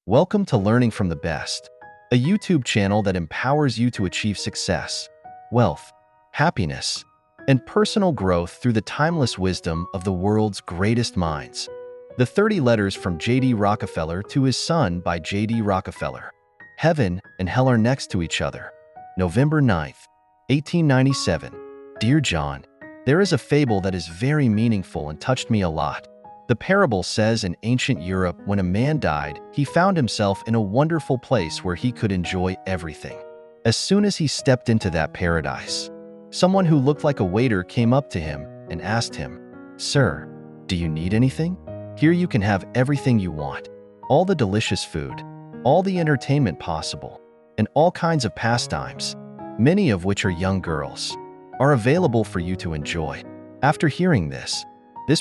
Welcome to Learning from the Best, a YouTube channel that empowers you to achieve success, wealth, happiness, and personal growth through the timeless wisdom of the world's greatest minds. The 30 Letters from J.D. Rockerfeller to His Son by J.D. Rockerfeller. Heaven and hell are next to each other. November 9th, 1897. Dear John, there is a fable that is very meaningful and touched me a lot. The parable says in ancient Europe, when a man died, he found himself in a wonderful place where he could enjoy everything. As soon as he stepped into that paradise, someone who looked like a waiter came up to him and asked him, "Sir, do you need anything? Here you can have everything you want. All the delicious food, all the entertainment possible, and all kinds of pastimes, many of which are young girls, are available for you to enjoy." After hearing this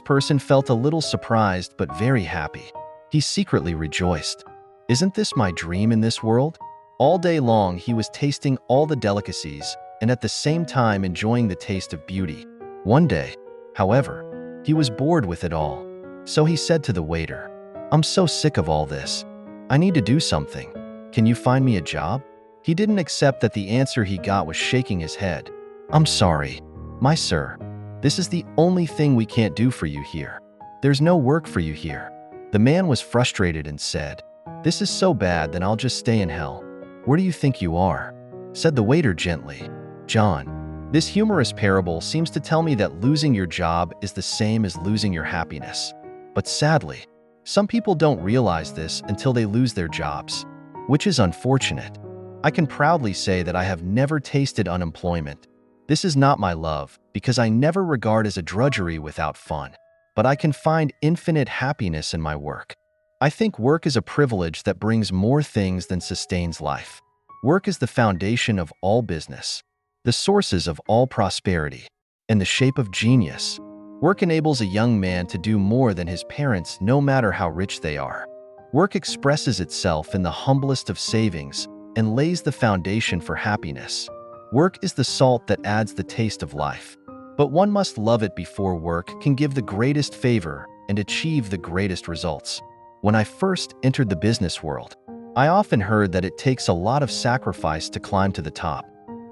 person felt a little surprised but very happy. He secretly rejoiced. Isn't this my dream in this world? All day long he was tasting all the delicacies and at the same time enjoying the taste of beauty. One day, however, he was bored with it all. So he said to the waiter, "I'm so sick of all this. I need to do something. Can you find me a job?" He didn't accept that the answer he got was shaking his head. "I'm sorry, my sir. This is the only thing we can't do for you here. There's no work for you here." The man was frustrated and said, "This is so bad that I'll just stay in hell." "Where do you think you are?" said the waiter gently. "John, this humorous parable seems to tell me that losing your job is the same as losing your happiness. But sadly, some people don't realize this until they lose their jobs, which is unfortunate. I can proudly say that I have never tasted unemployment. This is not my love, because I never regard as a drudgery without fun. But I can find infinite happiness in my work. I think work is a privilege that brings more things than sustains life. Work is the foundation of all business, the sources of all prosperity, and the shape of genius. Work enables a young man to do more than his parents, no matter how rich they are. Work expresses itself in the humblest of savings and lays the foundation for happiness. Work is the salt that adds the taste of life. But one must love it before work can give the greatest favor and achieve the greatest results. When I first entered the business world, I often heard that it takes a lot of sacrifice to climb to the top.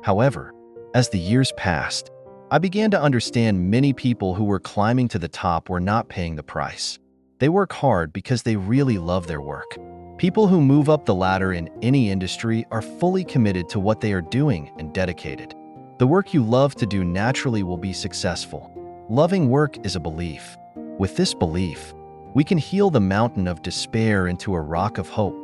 However, as the years passed, I began to understand many people who were climbing to the top were not paying the price. They work hard because they really love their work. People who move up the ladder in any industry are fully committed to what they are doing and dedicated. The work you love to do naturally will be successful. Loving work is a belief. With this belief, we can heal the mountain of despair into a rock of hope.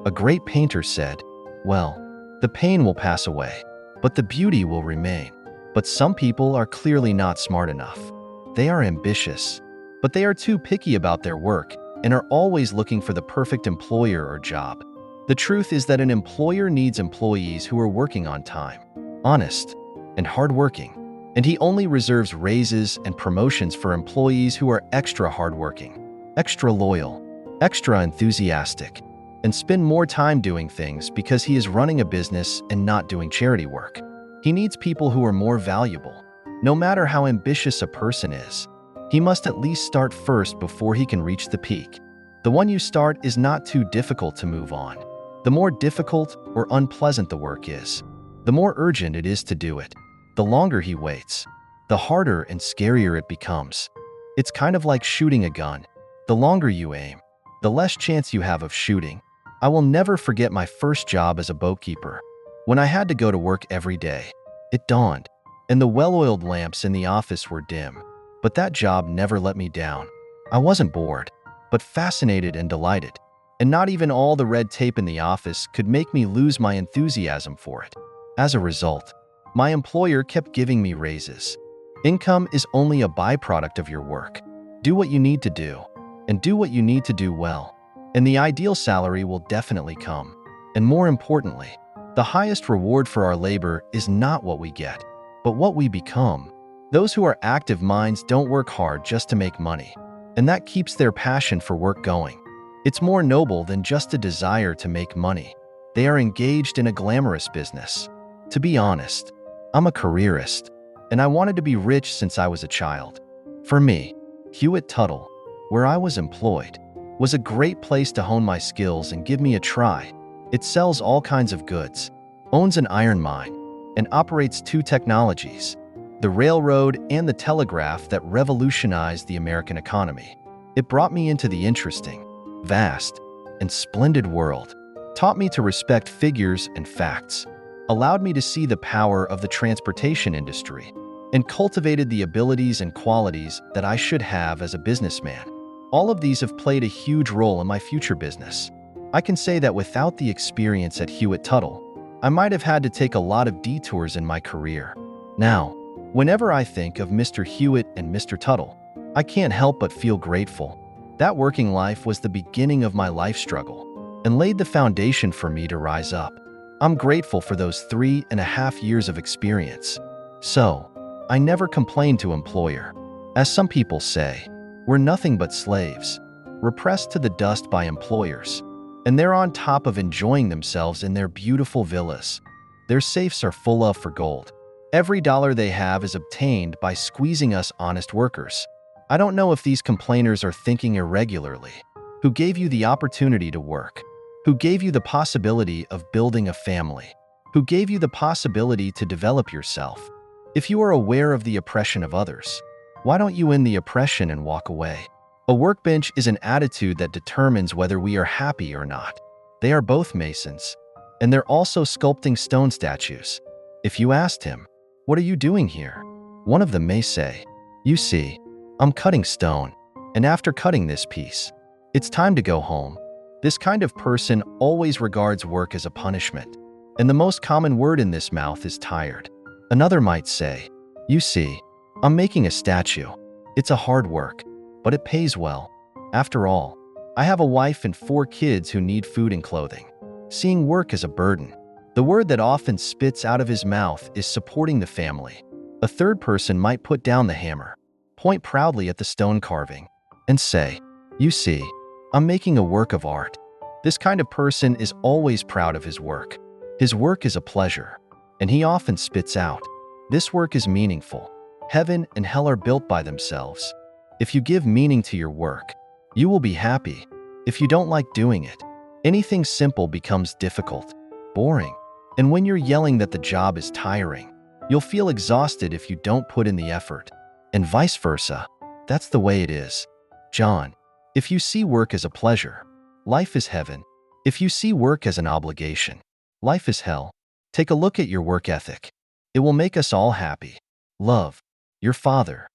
A great painter said, "Well, the pain will pass away, but the beauty will remain." But some people are clearly not smart enough. They are ambitious, but they are too picky about their work and are always looking for the perfect employer or job. The truth is that an employer needs employees who are working on time, honest, and hardworking, and he only reserves raises and promotions for employees who are extra hardworking, extra loyal, extra enthusiastic, and spend more time doing things because he is running a business and not doing charity work. He needs people who are more valuable. No matter how ambitious a person is, he must at least start first before he can reach the peak. The one you start is not too difficult to move on. The more difficult or unpleasant the work is, the more urgent it is to do it. The longer he waits, the harder and scarier it becomes. It's kind of like shooting a gun. The longer you aim, the less chance you have of shooting. I will never forget my first job as a boatkeeper. When I had to go to work every day, it dawned, and the well-oiled lamps in the office were dim. But that job never let me down. I wasn't bored, but fascinated and delighted. And not even all the red tape in the office could make me lose my enthusiasm for it. As a result, my employer kept giving me raises. Income is only a byproduct of your work. Do what you need to do, and do what you need to do well, and the ideal salary will definitely come. And more importantly, the highest reward for our labor is not what we get, but what we become. Those who are active minds don't work hard just to make money, and that keeps their passion for work going. It's more noble than just a desire to make money. They are engaged in a glamorous business. To be honest, I'm a careerist, and I wanted to be rich since I was a child. For me, Hewitt Tuttle, where I was employed, was a great place to hone my skills and give me a try. It sells all kinds of goods, owns an iron mine, and operates two technologies, the railroad and the telegraph, that revolutionized the American economy. It brought me into the interesting, vast, and splendid world, taught me to respect figures and facts, allowed me to see the power of the transportation industry, and cultivated the abilities and qualities that I should have as a businessman. All of these have played a huge role in my future business. I can say that without the experience at Hewitt-Tuttle, I might have had to take a lot of detours in my career. Now, whenever I think of Mr. Hewitt and Mr. Tuttle, I can't help but feel grateful. That working life was the beginning of my life struggle and laid the foundation for me to rise up. I'm grateful for those 3.5 years of experience. So, I never complained to employer. As some people say, we're nothing but slaves, repressed to the dust by employers, and they're on top of enjoying themselves in their beautiful villas. Their safes are full of for gold. Every dollar they have is obtained by squeezing us honest workers. I don't know if these complainers are thinking irregularly. Who gave you the opportunity to work? Who gave you the possibility of building a family? Who gave you the possibility to develop yourself? If you are aware of the oppression of others, why don't you end the oppression and walk away? A workbench is an attitude that determines whether we are happy or not. They are both masons, and they're also sculpting stone statues. If you asked him, "What are you doing here?" one of them may say, "You see, I'm cutting stone, and after cutting this piece, it's time to go home." This kind of person always regards work as a punishment, and the most common word in this mouth is tired. Another might say, "You see, I'm making a statue. It's a hard work, but it pays well. After all, I have a wife and 4 kids who need food and clothing." Seeing work as a burden. The word that often spits out of his mouth is supporting the family. A third person might put down the hammer, point proudly at the stone carving, and say, "You see, I'm making a work of art." This kind of person is always proud of his work. His work is a pleasure, and he often spits out, "This work is meaningful. Heaven and hell are built by themselves." If you give meaning to your work, you will be happy. If you don't like doing it, anything simple becomes difficult, boring. And when you're yelling that the job is tiring, you'll feel exhausted if you don't put in the effort. And vice versa. That's the way it is. John, if you see work as a pleasure, life is heaven. If you see work as an obligation, life is hell. Take a look at your work ethic. It will make us all happy. Love, your father.